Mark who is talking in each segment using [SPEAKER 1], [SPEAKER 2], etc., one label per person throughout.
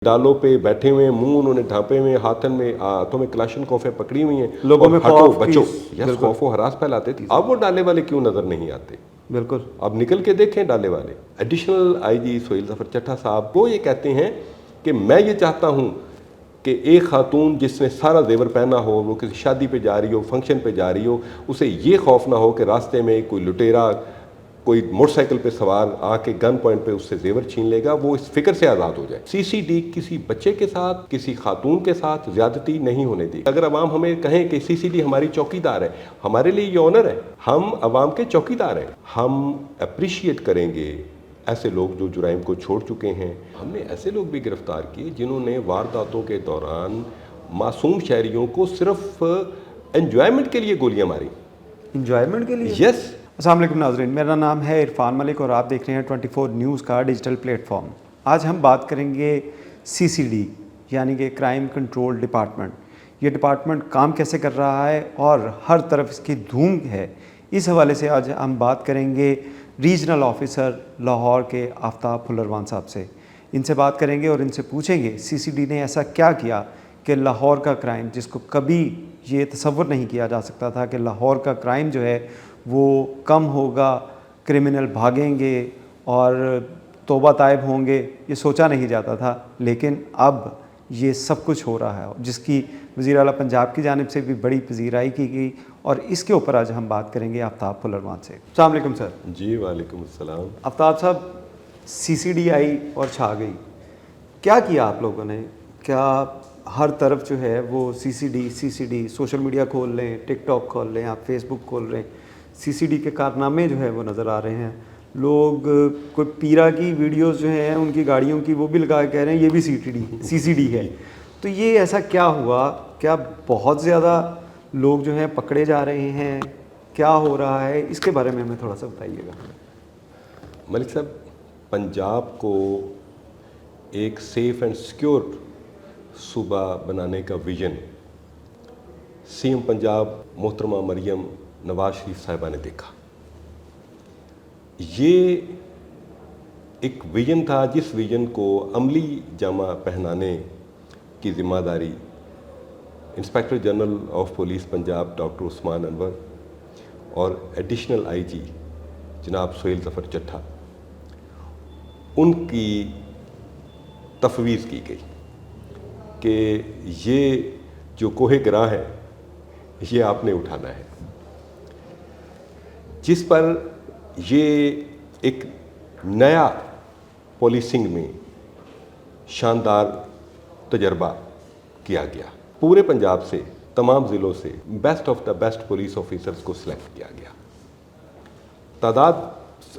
[SPEAKER 1] ڈالوں پہ بیٹھے ہوئے ہیں، منہ انہوں نے ڈھانپے ہوئے ہیں، ہاتھوں میں کلاشنکوفیں پکڑی ہوئی ہیں،
[SPEAKER 2] لوگوں میں خوف
[SPEAKER 1] بچو یس خوف و ہراس پھیلاتے تھے. اب وہ ڈالے والے کیوں نظر نہیں آتے؟
[SPEAKER 2] بالکل
[SPEAKER 1] اب نکل کے دیکھیں ڈالے والے. ایڈیشنل آئی جی سہیل ظفر چٹھا صاحب وہ یہ کہتے ہیں کہ میں یہ چاہتا ہوں کہ ایک خاتون جس نے سارا زیور پہنا ہو، وہ کسی شادی پہ جا رہی ہو، فنکشن پہ جا رہی ہو، اسے یہ خوف نہ ہو کہ راستے میں کوئی لٹیرا کوئی موٹر سائیکل پہ سوار آ کے گن پوائنٹ پہ اس سے زیور چھین لے گا، وہ اس فکر سے آزاد ہو جائے. سی سی ڈی کسی بچے کے ساتھ، کسی خاتون کے ساتھ زیادتی نہیں ہونے دی. اگر عوام ہمیں کہیں کہ سی سی ڈی ہماری چوکی دار ہے، ہمارے لیے یہ آنر ہے، ہم عوام کے چوکی دار ہیں. ہم اپریشیٹ کریں گے ایسے لوگ جو جرائم کو چھوڑ چکے ہیں. ہم نے ایسے لوگ بھی گرفتار کیے جنہوں نے وارداتوں کے دوران معصوم شہریوں کو صرف انجوائمنٹ کے لیے گولیاں ماری.
[SPEAKER 2] انجوائمنٹ کے لیے؟
[SPEAKER 1] یس.
[SPEAKER 2] السلام علیکم ناظرین، میرا نام ہے عرفان ملک اور آپ دیکھ رہے ہیں 24 نیوز کا ڈیجیٹل پلیٹ فارم. آج ہم بات کریں گے سی سی ڈی یعنی کہ کرائم کنٹرول ڈپارٹمنٹ. یہ ڈپارٹمنٹ کام کیسے کر رہا ہے اور ہر طرف اس کی دھوم ہے. اس حوالے سے آج ہم بات کریں گے ریجنل آفیسر لاہور کے آفتاب پھلروان صاحب سے. ان سے بات کریں گے اور ان سے پوچھیں گے سی سی ڈی نے ایسا کیا کیا کہ لاہور کا کرائم، جس کو کبھی یہ تصور نہیں کیا جا سکتا تھا کہ لاہور کا کرائم جو ہے وہ کم ہوگا، کرمنل بھاگیں گے اور توبہ طائب ہوں گے، یہ سوچا نہیں جاتا تھا. لیکن اب یہ سب کچھ ہو رہا ہے، جس کی وزیر اعلیٰ پنجاب کی جانب سے بھی بڑی پذیرائی کی گئی. اور اس کے اوپر آج ہم بات کریں گے آفتاب پھلروان سے. السلام علیکم سر.
[SPEAKER 1] جی وعلیکم السلام.
[SPEAKER 2] آفتاب صاحب، سی سی ڈی آئی اور چھا گئی، کیا کیا آپ لوگوں نے؟ کیا ہر طرف جو ہے وہ سی سی ڈی سوشل میڈیا کھول لیں، ٹک ٹاک کھول لیں، آپ فیس بک کھول رہے ہیں، سی سی ڈی کے کارنامے جو ہے وہ نظر آ رہے ہیں. لوگ کوئی پیرا کی ویڈیوز جو ہیں ان کی گاڑیوں کی وہ بھی لگا کے کہہ رہے ہیں یہ بھی سی سی ڈی ہے. تو یہ ایسا کیا ہوا؟ کیا بہت زیادہ لوگ جو ہیں پکڑے جا رہے ہیں؟ کیا ہو رہا ہے؟ اس کے بارے میں ہمیں تھوڑا سا بتائیے گا.
[SPEAKER 1] ملک صاحب، پنجاب کو ایک سیف اینڈ سیکیور صوبہ بنانے کا ویژن سی ایم پنجاب محترمہ مریم نواز شریف صاحبہ نے دیکھا. یہ ایک ویژن تھا جس ویژن کو عملی جامہ پہنانے کی ذمہ داری inspector general of police Punjab doctor Usman Anwar اور ایڈیشنل آئی جی جناب سہیل ظفر چٹھا ان کی تفویض کی گئی کہ یہ جو کوہ گراں ہے یہ آپ نے اٹھانا ہے، جس پر یہ ایک نیا پولیسنگ میں شاندار تجربہ کیا گیا. پورے پنجاب سے، تمام ضلعوں سے best of the best police officers کو سلیکٹ کیا گیا. تعداد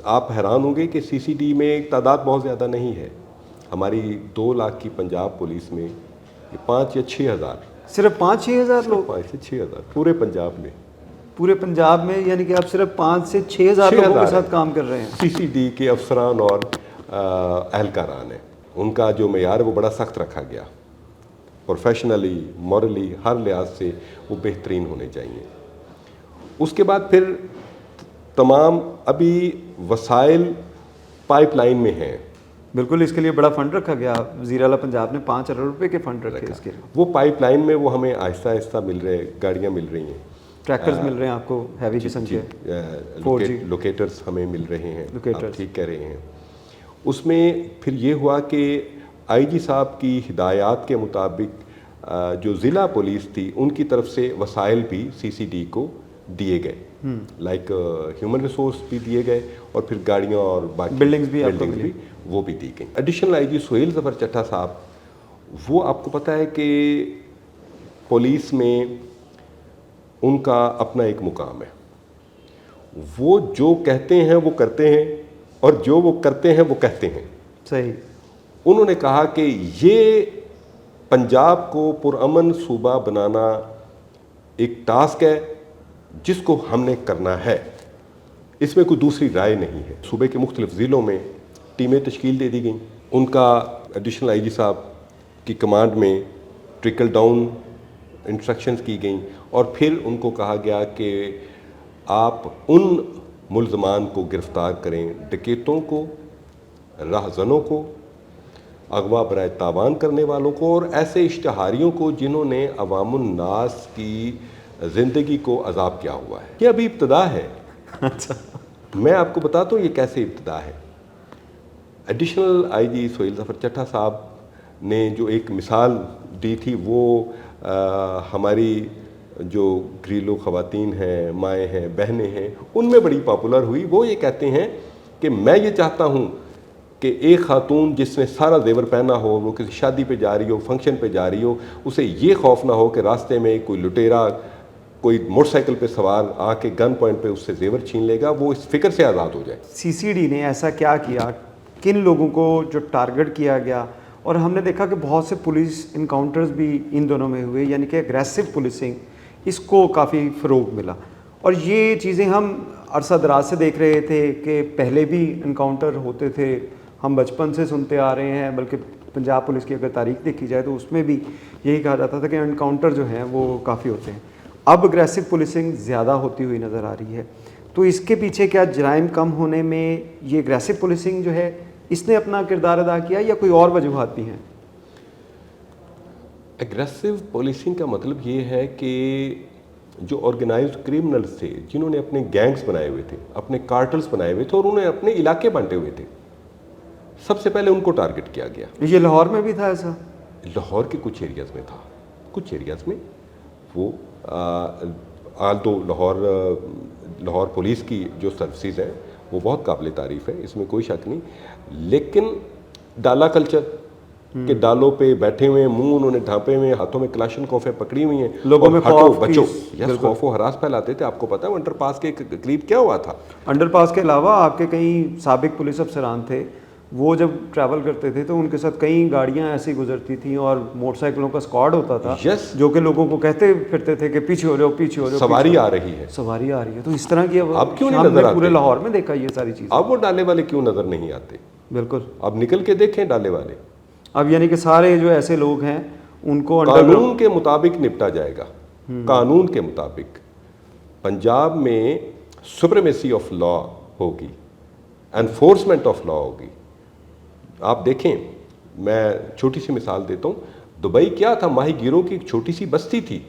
[SPEAKER 1] آپ حیران ہوں گے کہ سی سی ڈی میں تعداد بہت زیادہ نہیں ہے. ہماری 2 لاکھ کی پنجاب پولیس میں 5 یا 6 ہزار،
[SPEAKER 2] صرف 5-6 ہزار لوگ؟
[SPEAKER 1] 5 سے 6 ہزار پورے پنجاب میں.
[SPEAKER 2] پورے پنجاب میں یعنی کہ آپ صرف 5 سے 6 ہزار لوگوں کے ساتھ کام کر رہے ہیں؟
[SPEAKER 1] سی سی ڈی کے افسران اور اہلکاران ہیں. ان کا جو معیار ہے وہ بڑا سخت رکھا گیا. پروفیشنلی، مورلی، ہر لحاظ سے وہ بہترین ہونے چاہیے. اس کے بعد پھر تمام ابھی وسائل پائپ لائن میں ہیں.
[SPEAKER 2] بالکل، اس کے لیے بڑا فنڈ رکھا گیا. وزیر اعلیٰ پنجاب نے 5 ارب روپے کے فنڈ رکھے اس کے لیے.
[SPEAKER 1] وہ پائپ لائن میں وہ ہمیں آہستہ آہستہ مل رہے، گاڑیاں مل رہی ہیں،
[SPEAKER 2] ٹریکٹرز مل رہے ہیں آپ کو ہیوی قسم کے،
[SPEAKER 1] لوکیٹرز ہمیں مل رہے ہیں. آپ ٹھیک کہہ رہے ہیں. اس میں پھر یہ ہوا کہ آئی جی صاحب کی ہدایات کے مطابق جو ضلع پولیس تھی ان کی طرف سے وسائل بھی سی سی ڈی کو دیے گئے، لائک ہیومن ریسورس بھی دیے گئے اور پھر گاڑیاں اور باقی
[SPEAKER 2] بلڈنگز بھی
[SPEAKER 1] وہ بھی دی گئیں. ایڈیشنل آئی جی سہیل ظفر چٹھا صاحب، وہ آپ کو پتہ ہے کہ پولیس میں ان کا اپنا ایک مقام ہے. وہ جو کہتے ہیں وہ کرتے ہیں اور جو وہ کرتے ہیں وہ کہتے ہیں.
[SPEAKER 2] صحیح.
[SPEAKER 1] انہوں نے کہا کہ یہ پنجاب کو پرامن صوبہ بنانا ایک ٹاسک ہے جس کو ہم نے کرنا ہے، اس میں کوئی دوسری رائے نہیں ہے. صوبے کے مختلف ضلعوں میں ٹیمیں تشکیل دے دی گئیں. ان کا ایڈیشنل آئی جی صاحب کی کمانڈ میں ٹرکل ڈاؤن انسٹرکشنز کی گئیں اور پھر ان کو کہا گیا کہ آپ ان ملزمان کو گرفتار کریں، ڈکیتوں کو، راہزنوں کو، اغوا برائے تاوان کرنے والوں کو اور ایسے اشتہاریوں کو جنہوں نے عوام الناس کی زندگی کو عذاب کیا ہوا ہے. یہ ابھی ابتدا ہے. میں آپ کو بتاتا ہوں یہ کیسے ابتدا ہے. ایڈیشنل آئی جی سہیل ظفر چٹھا صاحب نے جو ایک مثال دی تھی وہ ہماری جو گھریلو خواتین ہیں، مائیں ہیں، بہنیں ہیں، ان میں بڑی پاپولر ہوئی. وہ یہ کہتے ہیں کہ میں یہ چاہتا ہوں کہ ایک خاتون جس نے سارا زیور پہنا ہو، وہ کسی شادی پہ جا رہی ہو، فنکشن پہ جا رہی ہو، اسے یہ خوف نہ ہو کہ راستے میں کوئی لٹیرا کوئی موٹر سائیکل پہ سوار آ کے گن پوائنٹ پہ اس سے زیور چھین لے گا، وہ اس فکر سے آزاد ہو جائے.
[SPEAKER 2] سی سی ڈی نے ایسا کیا کیا، کن لوگوں کو جو ٹارگٹ کیا گیا؟ اور ہم نے دیکھا کہ بہت سے پولیس انکاؤنٹرز بھی ان دونوں میں ہوئے، یعنی کہ اگریسو پولیسنگ، اس کو کافی فروغ ملا. اور یہ چیزیں ہم عرصہ دراز سے دیکھ رہے تھے کہ پہلے بھی انکاؤنٹر ہوتے تھے، ہم بچپن سے سنتے آ رہے ہیں. بلکہ پنجاب پولیس کی اگر تاریخ دیکھی جائے تو اس میں بھی یہی کہا جاتا تھا کہ انکاؤنٹر جو ہیں وہ کافی ہوتے ہیں. اب اگریسو پولیسنگ زیادہ ہوتی ہوئی نظر آ رہی ہے، تو اس کے پیچھے کیا جرائم کم ہونے میں یہ اگریسو پولیسنگ جو ہے اس نے اپنا کردار ادا کیا یا کوئی اور وجوہات بھی ہیں؟
[SPEAKER 1] اگریسو پولیسنگ کا مطلب یہ ہے کہ جو آرگنائزڈ کرمنلز تھے، جنہوں نے اپنے گینگز بنائے ہوئے تھے، اپنے کارٹلز بنائے ہوئے تھے اور انہوں نے اپنے علاقے بانٹے ہوئے تھے، سب سے پہلے ان کو ٹارگٹ کیا گیا.
[SPEAKER 2] یہ لاہور میں بھی تھا ایسا؟
[SPEAKER 1] لاہور کے کچھ ایریاز میں تھا. کچھ ایریاز میں وہ تو لاہور پولیس کی جو سروسز ہیں وہ بہت قابل تعریف ہے، اس میں کوئی شک نہیں. لیکن ڈالا کلچر کہ ڈالوں پہ بیٹھے ہوئے ہیں، منہ انہوں نے ڈھانپے ہوئے ہیں، ہاتھوں میں کلاشن کوفیں پکڑی ہوئی ہیں،
[SPEAKER 2] لوگوں میں خوف
[SPEAKER 1] بچوں خوف و ہراس پھیلاتے تھے. آپ کو پتا ہے انڈر پاس کے قریب کیا ہوا تھا؟
[SPEAKER 2] انڈر پاس کے علاوہ آپ کے کئی سابق پولیس افسران تھے، وہ جب ٹریول کرتے تھے تو ان کے ساتھ کئی گاڑیاں ایسی گزرتی تھیں اور موٹر سائیکلوں کا اسکواڈ ہوتا تھا جو کہ لوگوں کو کہتے پھرتے تھے کہ پیچھے ہو جاؤ، پیچھے ہو جاؤ،
[SPEAKER 1] سواری آ رہی ہے،
[SPEAKER 2] سواری آ رہی ہے. تو اس طرح کی
[SPEAKER 1] اب کیوں نہیں نظر آتے؟
[SPEAKER 2] پورے لاہور میں دیکھا یہ ساری چیزیں.
[SPEAKER 1] اب وہ ڈالے والے کیوں نظر نہیں آتے؟
[SPEAKER 2] بالکل.
[SPEAKER 1] اب نکل کے دیکھیں ڈالے والے.
[SPEAKER 2] اب یعنی کہ سارے جو ایسے لوگ ہیں ان کو
[SPEAKER 1] قانون کے مطابق نپٹا جائے گا. قانون کے مطابق پنجاب میں سپریمیسی آف لا ہوگی، انفورسمنٹ آف لا ہوگی. آپ دیکھیں، میں چھوٹی سی مثال دیتا ہوں. دبئی کیا تھا؟ ماہی گیروں کی ایک چھوٹی سی بستی تھی.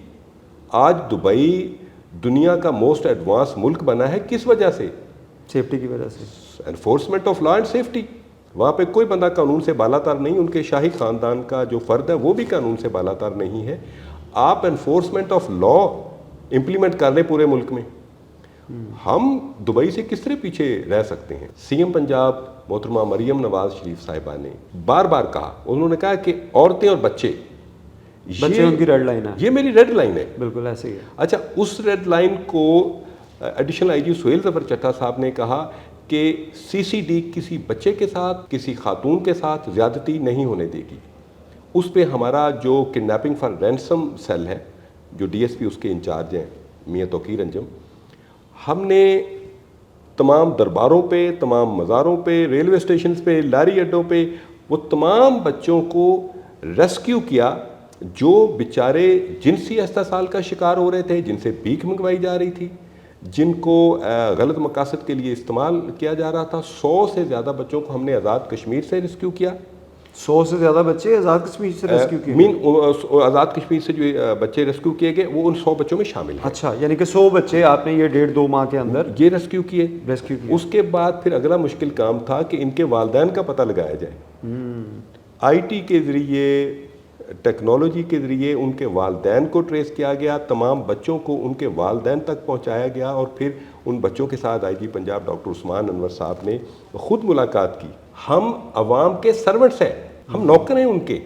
[SPEAKER 1] آج دبئی دنیا کا موسٹ ایڈوانس ملک بنا ہے. کس وجہ سے؟
[SPEAKER 2] سیفٹی کی وجہ سے.
[SPEAKER 1] Enforcement of law and safety. وہاں پہ کوئی بندہ قانون سے بالا تر نہیں. ان کے شاہی خاندان کا جو فرد ہے وہ بھی قانون سے بالا تر نہیں ہے. آپ انفورسمنٹ آف لا امپلیمنٹ کر لیں پورے ملک میں. ہم دبئی سے کس طرح پیچھے رہ سکتے ہیں؟ سی ایم پنجاب محترمہ مریم نواز شریف صاحبہ نے بار بار کہا، انہوں نے کہا کہ عورتیں اور بچے
[SPEAKER 2] ان کی ریڈ لائن ہے.
[SPEAKER 1] یہ میری ریڈ لائن ہے.
[SPEAKER 2] بالکل ایسے ہی ہے.
[SPEAKER 1] اچھا، اس ریڈ لائن کو ایڈیشنل آئی جی سہیل ظفر چٹھا صاحب نے کہا کہ سی سی ڈی کسی بچے کے ساتھ، کسی خاتون کے ساتھ زیادتی نہیں ہونے دے گی. اس پہ ہمارا جو کڈنیپنگ فار رینسم سیل ہے، جو ڈی ایس پی اس کے انچارج ہیں میاں توقیر انجم، ہم نے تمام درباروں پہ، تمام مزاروں پہ، ریلوے اسٹیشنز پہ، لاری اڈوں پہ وہ تمام بچوں کو ریسکیو کیا جو بیچارے جنسی استحصال کا شکار ہو رہے تھے، جن سے بھیک منگوائی جا رہی تھی، جن کو غلط مقاصد کے لیے استعمال کیا جا رہا تھا. 100 سے زیادہ بچوں کو ہم نے آزاد کشمیر سے ریسکیو کیا.
[SPEAKER 2] 100 سے زیادہ بچے آزاد کشمیر سے ریسکیو کیے.
[SPEAKER 1] آزاد کشمیر سے جو بچے ریسکیو کیے گئے وہ ان 100 بچوں میں شامل ہیں.
[SPEAKER 2] اچھا، یعنی کہ 100 بچے آپ نے یہ 1.5-2 ماہ کے اندر
[SPEAKER 1] یہ ریسکیو کیے. اس کے بعد پھر اگلا مشکل کام تھا کہ ان کے والدین کا پتہ لگایا جائے. آئی ٹی کے ذریعے، ٹیکنالوجی کے ذریعے ان کے والدین کو ٹریس کیا گیا، تمام بچوں کو ان کے والدین تک پہنچایا گیا اور پھر ان بچوں کے ساتھ آئی جی پنجاب ڈاکٹر عثمان انور صاحب نے خود ملاقات کی. ہم عوام کے سرونٹس ہیں، ہم نوکر ہیں ان کے.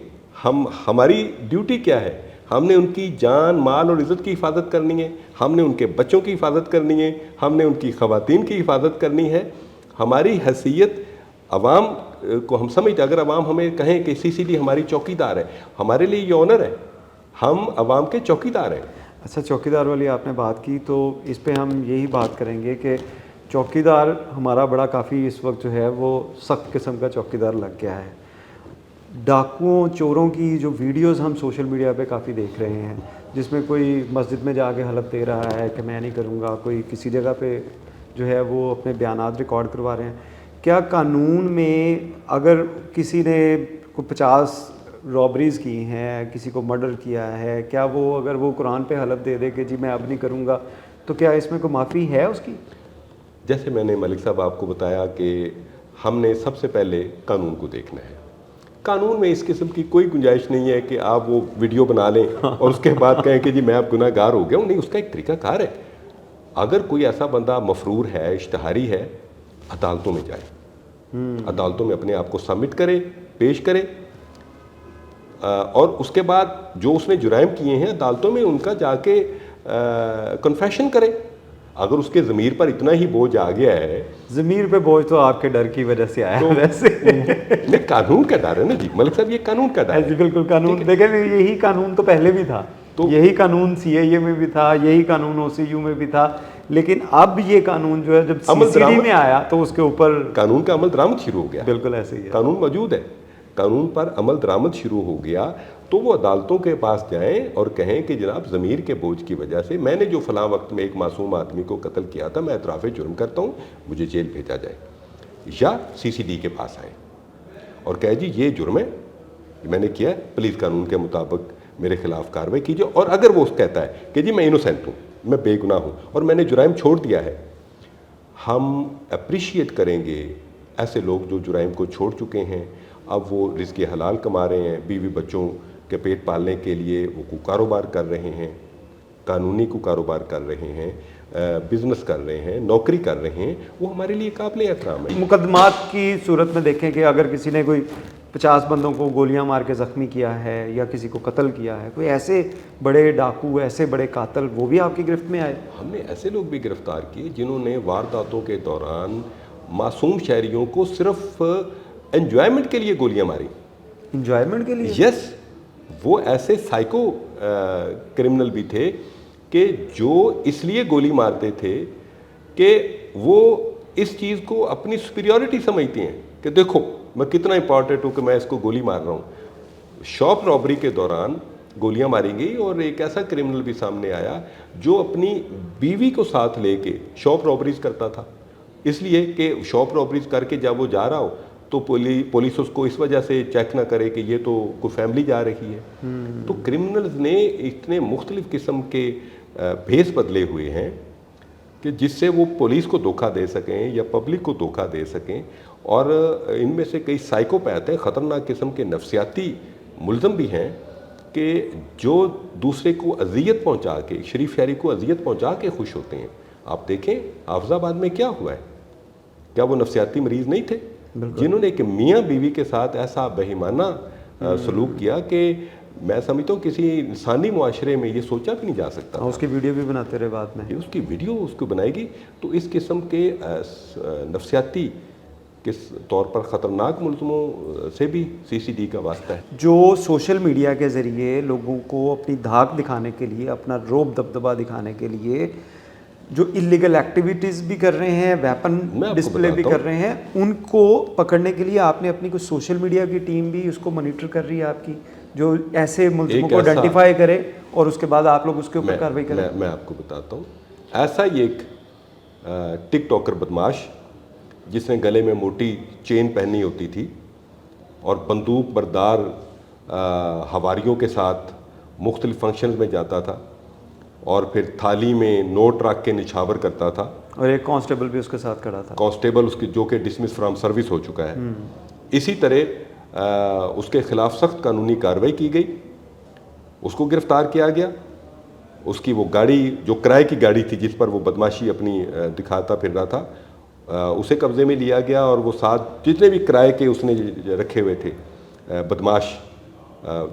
[SPEAKER 1] ہماری ڈیوٹی کیا ہے؟ ہم نے ان کی جان، مال اور عزت کی حفاظت کرنی ہے. ہم نے ان کے بچوں کی حفاظت کرنی ہے. ہم نے ان کی خواتین کی حفاظت کرنی ہے. ہماری حیثیت عوام کو ہم سمجھتے، اگر عوام ہمیں کہیں کہ سی سی ڈی ہماری چوکی دار ہے، ہمارے لیے یہ آنر ہے. ہم عوام کے چوکی دار ہیں.
[SPEAKER 2] اچھا، چوکی دار والی آپ نے بات کی تو اس پہ ہم یہی بات کریں گے کہ چوکی دار ہمارا بڑا کافی اس وقت جو ہے وہ سخت قسم کا چوکی دار لگ گیا ہے. ڈاکوؤں، چوروں کی جو ویڈیوز ہم سوشل میڈیا پہ کافی دیکھ رہے ہیں، جس میں کوئی مسجد میں جا کے حلف دے رہا ہے کہ میں نہیں کروں گا، کوئی کسی جگہ پہ جو ہے وہ اپنے بیانات ریکارڈ کروا رہے ہیں. کیا قانون میں اگر کسی نے کوئی 50 رابریز کی ہیں, کسی کو مرڈر کیا ہے, کیا وہ اگر وہ قرآن پہ حلف دے دے کہ جی میں اب نہیں کروں گا, تو کیا اس میں کوئی معافی ہے اس کی؟
[SPEAKER 1] جیسے میں نے ملک صاحب آپ کو بتایا کہ ہم نے سب سے پہلے قانون کو دیکھنا ہے. قانون میں اس قسم کی کوئی گنجائش نہیں ہے کہ آپ وہ ویڈیو بنا لیں اور اس کے بعد کہیں کہ جی میں اب گناہ گار ہو گیا ہوں. نہیں, اس کا ایک طریقہ کار ہے. اگر کوئی ایسا بندہ مفرور ہے, اشتہاری ہے, عدالتوں میں جائے, عدالتوں میں اپنے آپ کو سبمٹ کرے, پیش کرے, اور اس کے بعد جو اس نے جرائم کیے ہیں عدالتوں میں ان کا جا کے کنفیشن کرے. اگر اس کے ضمیر پر اتنا ہی بوجھ آ گیا ہے,
[SPEAKER 2] ضمیر پہ بوجھ تو آپ کے ڈر کی وجہ سے آیا ہے ویسے.
[SPEAKER 1] نہیں, قانون کا ڈر ہے نا جی ملک صاحب, یہ قانون کا ڈر ہے.
[SPEAKER 2] جی بالکل, قانون دیکھیں یہی قانون تو پہلے بھی تھا,
[SPEAKER 1] تو
[SPEAKER 2] یہی قانون سی اے میں بھی تھا, یہی قانون او سی یو میں بھی تھا, لیکن اب یہ قانون جو ہے جب سی سی ڈی میں آیا تو اس کے اوپر
[SPEAKER 1] قانون کا عمل درآمد شروع ہو گیا.
[SPEAKER 2] بالکل ایسے ہی ہے,
[SPEAKER 1] قانون موجود ہے, قانون پر عمل درآمد شروع ہو گیا, تو وہ عدالتوں کے پاس جائیں اور کہیں کہ جناب ضمیر کے بوجھ کی وجہ سے میں نے جو فلاں وقت میں ایک معصوم آدمی کو قتل کیا تھا, میں اعتراف جرم کرتا ہوں, مجھے جیل بھیجا جائے. یا سی سی ڈی کے پاس آئیں اور کہے جی یہ جرم ہے, میں نے کیا ہے, پولیس قانون کے مطابق میرے خلاف کارروائی کیجیے. اور اگر وہ کہتا ہے کہ جی میں انوسینٹ ہوں, میں بے گناہ ہوں اور میں نے جرائم چھوڑ دیا ہے, ہم اپریشیٹ کریں گے ایسے لوگ جو جرائم کو چھوڑ چکے ہیں. اب وہ رزق حلال کما رہے ہیں, بیوی بچوں کے پیٹ پالنے کے لیے وہ کو کاروبار کر رہے ہیں, قانونی کو کاروبار کر رہے ہیں, بزنس کر رہے ہیں, نوکری کر رہے ہیں, وہ ہمارے لیے قابل احترام ہے.
[SPEAKER 2] مقدمات کی صورت میں دیکھیں کہ اگر کسی نے کوئی 50 بندوں کو گولیاں مار کے زخمی کیا ہے یا کسی کو قتل کیا ہے, کوئی ایسے بڑے ڈاکو, ایسے بڑے قاتل, وہ بھی آپ کی گرفت میں آئے؟
[SPEAKER 1] ہم نے ایسے لوگ بھی گرفتار کیے جنہوں نے وارداتوں کے دوران معصوم شہریوں کو صرف انجوائمنٹ کے لیے گولیاں ماری.
[SPEAKER 2] انجوائمنٹ کے لیے؟
[SPEAKER 1] یس, وہ ایسے سائیکو کرمنل بھی تھے کہ جو اس لیے گولی مارتے تھے کہ وہ اس چیز کو اپنی سپیریورٹی سمجھتے ہیں کہ دیکھو میں کتنا امپورٹنٹ ہوں کہ میں اس کو گولی مار رہا ہوں. شاپ رابری کے دوران گولیاں ماری گئی اور ایک ایسا کرمنل بھی سامنے آیا جو اپنی بیوی کو ساتھ لے کے شاپ رابریز کرتا تھا, اس لیے کہ شاپ رابریز کر کے جب وہ جا رہا ہو تو پولیس اس کو اس وجہ سے چیک نہ کرے کہ یہ تو کوئی فیملی جا رہی ہے. تو کرمنلز نے اتنے مختلف قسم کے بھیس بدلے ہوئے ہیں کہ جس سے وہ پولیس کو دھوکہ دے سکیں یا پبلک کو دھوکہ دے سکیں. اور ان میں سے کئی سائیکوپیتھ ہیں, خطرناک قسم کے نفسیاتی ملزم بھی ہیں کہ جو دوسرے کو اذیت پہنچا کے, شریف شہری کو اذیت پہنچا کے خوش ہوتے ہیں. آپ دیکھیں حافظ آباد میں کیا ہوا ہے, کیا وہ نفسیاتی مریض نہیں تھے جنہوں نے ایک میاں بیوی کے ساتھ ایسا بہیمانہ سلوک کیا کہ میں سمجھتا ہوں کسی انسانی معاشرے میں یہ سوچا بھی نہیں جا سکتا.
[SPEAKER 2] اس کی ویڈیو بھی بناتے رہے بعد میں,
[SPEAKER 1] اس کی ویڈیو اس کو بنائے گی. تو اس قسم کے نفسیاتی کس طور پر خطرناک ملزموں سے بھی سی سی ڈی کا واسطہ ہے.
[SPEAKER 2] جو سوشل میڈیا کے ذریعے لوگوں کو اپنی دھاک دکھانے کے لیے, اپنا روب دبدبا دکھانے کے لیے جو اللیگل ایکٹیویٹیز بھی کر رہے ہیں, ویپن ڈسپلے بھی کر رہے ہیں, ان کو پکڑنے کے لیے آپ نے اپنی کوئی سوشل میڈیا کی ٹیم بھی اس کو مانیٹر کر رہی ہے آپ کی, جو ایسے ملزموں کو آئیڈینٹیفائی کرے اور اس کے بعد آپ لوگ اس کے اوپر کارروائی کریں؟
[SPEAKER 1] میں آپ کو بتاتا ہوں. ایسا ہی ایک ٹک ٹاکر بدماش جس نے گلے میں موٹی چین پہنی ہوتی تھی اور بندوق بردار ہواریوں کے ساتھ مختلف فنکشنز میں جاتا تھا اور پھر تھالی میں نوٹ رکھ کے نچھاور کرتا تھا,
[SPEAKER 2] اور ایک کانسٹیبل بھی اس کے ساتھ کھڑا تھا,
[SPEAKER 1] کانسٹیبل اس کی جو کہ ڈسمس فرام سروس ہو چکا ہے. اسی طرح اس کے خلاف سخت قانونی کارروائی کی گئی, اس کو گرفتار کیا گیا. اس کی وہ گاڑی جو کرائے کی گاڑی تھی جس پر وہ بدماشی اپنی دکھاتا پھر رہا تھا, اسے قبضے میں لیا گیا اور وہ ساتھ جتنے بھی کرائے کے اس نے رکھے ہوئے تھے بدماش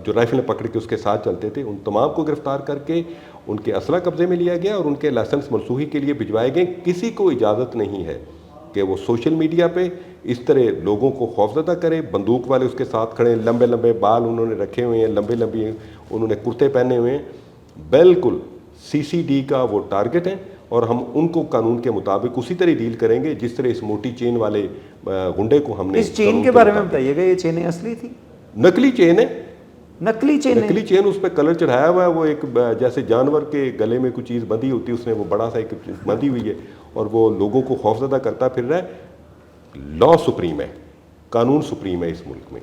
[SPEAKER 1] جو رائفلیں پکڑ کے اس کے ساتھ چلتے تھے, ان تمام کو گرفتار کر کے ان کے اسلحہ قبضے میں لیا گیا اور ان کے لائسنس منسوخی کے لیے بھجوائے گئے. کسی کو اجازت نہیں ہے کہ وہ سوشل میڈیا پہ اس طرح لوگوں کو خوفزدہ کرے. بندوق والے اس کے ساتھ کھڑے ہیں, لمبے لمبے بال انہوں نے رکھے ہوئے ہیں, لمبے لمبے انہوں نے کرتے پہنے ہوئے ہیں, بالکل سی سی ڈی کا وہ ٹارگٹ ہیں. اور ہم ان کو قانون کے مطابق اسی طرح ڈیل کریں گے جس طرح اس موٹی چین والے گنڈے کو ہم نے.
[SPEAKER 2] اس چین کے بارے میں بتائیے گا, یہ چینیں اصلی تھی؟
[SPEAKER 1] نقلی چین ہے.
[SPEAKER 2] نقلی چین
[SPEAKER 1] اس پہ کلر چڑھایا ہوا ہے, وہ ایک جیسے جانور کے گلے میں کوئی چیز بندھی ہوتی ہے, اس نے وہ بڑا سا ایک بندھی ہوئی ہے اور وہ لوگوں کو خوفزدہ کرتا پھر رہا ہے. لا سپریم ہے, قانون سپریم ہے اس ملک میں.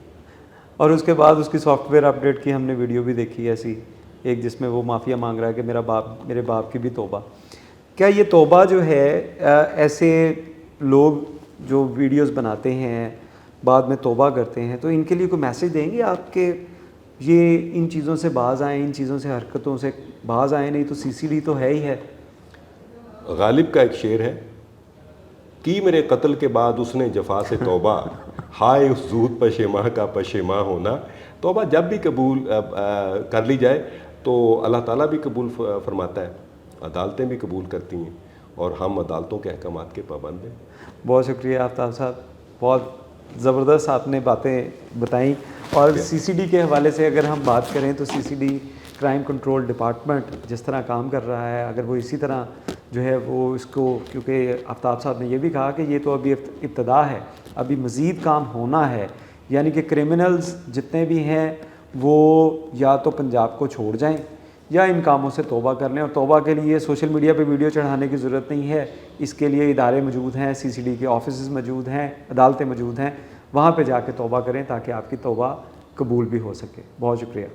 [SPEAKER 2] اور اس کے بعد اس کی سافٹ ویئر اپڈیٹ کی ہم نے ویڈیو بھی دیکھی ایسی ایک، جس میں وہ معافیا مانگ رہا ہے کہ میرے باپ کی بھی توبہ. کیا یہ توبہ جو ہے ایسے لوگ جو ویڈیوز بناتے ہیں بعد میں توبہ کرتے ہیں، تو ان کے لیے کوئی میسیج دیں گے آپ کہ یہ ان چیزوں سے باز آئیں، ان چیزوں سے حرکتوں سے باز آئیں، نہیں تو CCD تو ہے ہی ہے.
[SPEAKER 1] غالب کا ایک شعر ہے، کی میرے قتل کے بعد اس نے جفا سے توبہ، ہائے اس زود پشیماں کا پشیماں ہونا. توبہ جب بھی قبول کر لی جائے تو اللہ تعالیٰ بھی قبول فرماتا ہے، عدالتیں بھی قبول کرتی ہیں، اور ہم عدالتوں کے احکامات کے پابند ہیں.
[SPEAKER 2] بہت شکریہ آفتاب صاحب، بہت زبردست آپ نے باتیں بتائیں. اور CCD کے حوالے سے اگر ہم بات کریں تو CCD کرائم کنٹرول ڈپارٹمنٹ جس طرح کام کر رہا ہے، اگر وہ اسی طرح جو ہے وہ اس کو، کیونکہ آفتاب صاحب نے یہ بھی کہا کہ یہ تو ابھی ابتدا ہے، ابھی مزید کام ہونا ہے، یعنی کہ کرمنلز جتنے بھی ہیں وہ یا تو پنجاب کو چھوڑ جائیں یا ان کاموں سے توبہ کر لیں. اور توبہ کے لیے سوشل میڈیا پہ ویڈیو چڑھانے کی ضرورت نہیں ہے، اس کے لیے ادارے موجود ہیں، CCD کے آفیسز موجود ہیں، عدالتیں موجود ہیں، وہاں پہ جا کے توبہ کریں تاکہ آپ کی توبہ قبول بھی ہو سکے. بہت شکریہ.